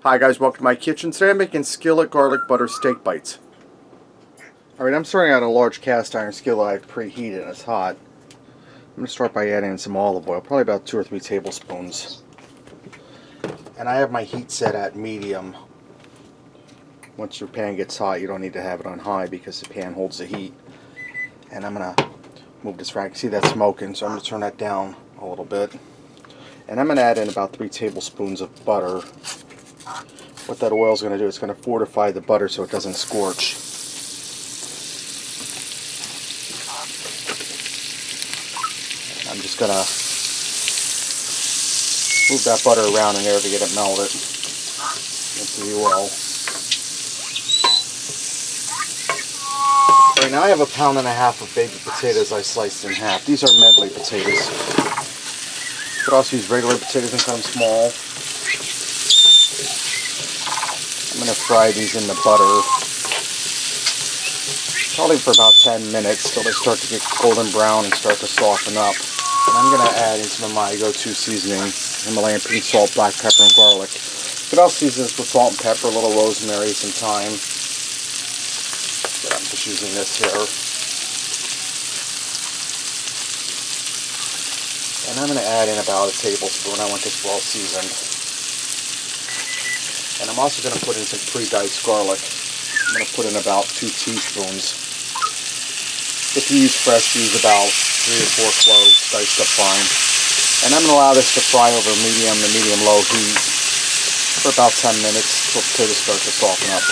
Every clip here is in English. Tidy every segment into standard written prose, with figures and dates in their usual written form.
Hi guys, welcome to my kitchen. Today I'm making skillet garlic butter steak bites. Alright, I'm starting out a large cast iron skillet I've preheated and it's hot. I'm going to start by adding some olive oil, probably about 2 or 3 tablespoons. And I have my heat set at medium. Once your pan gets hot, you don't need to have it on high because the pan holds the heat. And I'm going to move this rack. See that smoking, so I'm going to turn that down a little bit. And I'm going to add in about 3 tablespoons of butter. What that oil is going to do is going to fortify the butter so it doesn't scorch. And I'm just going to move that butter around in there to get it melted into the oil. Right now I have 1.5 pounds of baby potatoes I sliced in half. These are medley potatoes. You could also use regular potatoes and cut them small. I'm going to fry these in the butter, probably for about 10 minutes till they start to get golden brown and start to soften up. And I'm going to add in some of my go-to seasoning, Himalayan pink salt, black pepper, and garlic. But I'll season this with salt and pepper, a little rosemary, some thyme. But I'm just using this here. And I'm going to add in about a tablespoon. I want this well seasoned. And I'm also going to put in some pre-diced garlic. I'm going to put in about 2 teaspoons. If you use fresh, use about 3 or 4 cloves, diced up fine. And I'm going to allow this to fry over medium to medium-low heat for about 10 minutes until potatoes start to soften up.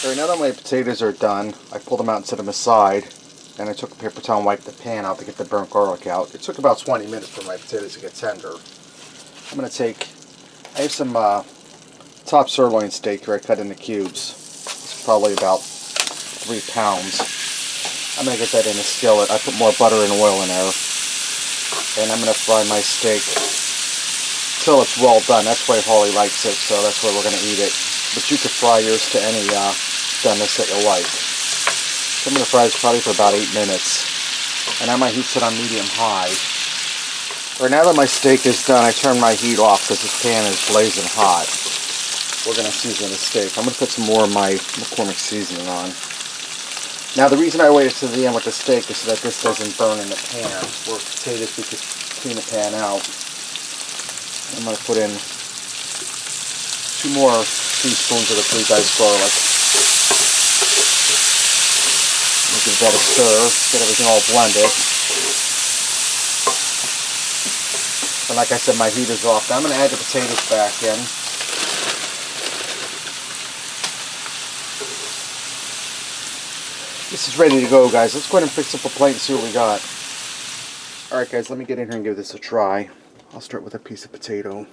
Alright, now that my potatoes are done, I pulled them out and set them aside. And I took a paper towel and wiped the pan out to get the burnt garlic out. It took about 20 minutes for my potatoes to get tender. I'm going to I have some top sirloin steak here I cut into cubes. It's probably about 3 pounds. I'm going to get that in a skillet. I put more butter and oil in there. And I'm going to fry my steak till it's well done. That's why Holly likes it, so that's why we're going to eat it. But you could fry yours to any doneness that you like. So I'm going to fry this probably for about 8 minutes. And I might heat it on medium-high. Right now that my steak is done, I turn my heat off because this pan is blazing hot. We're going to season the steak. I'm going to put some more of my McCormick seasoning on. Now the reason I waited to the end with the steak is so that this doesn't burn in the pan. For potatoes, we could clean the pan out. I'm going to put in 2 more teaspoons of the pre-diced garlic. We'll give that a stir, get everything all blended. And like I said, my heat is off. Now I'm going to add the potatoes back in. This is ready to go, guys. Let's go ahead and fix up a plate and see what we got. Alright guys, let me get in here and give this a try. I'll start with a piece of potato.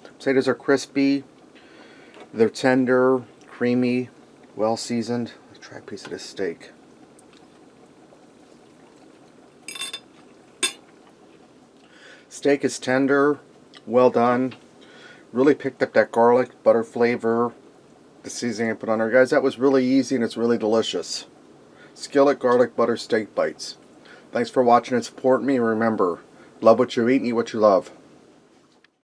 Potatoes are crispy. They're tender, creamy, well seasoned. Let's try a piece of this steak. Steak is tender, well done. Really picked up that garlic, butter flavor, the seasoning I put on there. Guys, that was really easy and it's really delicious. Skillet garlic butter steak bites. Thanks for watching and supporting me. And remember, love what you eat and eat what you love.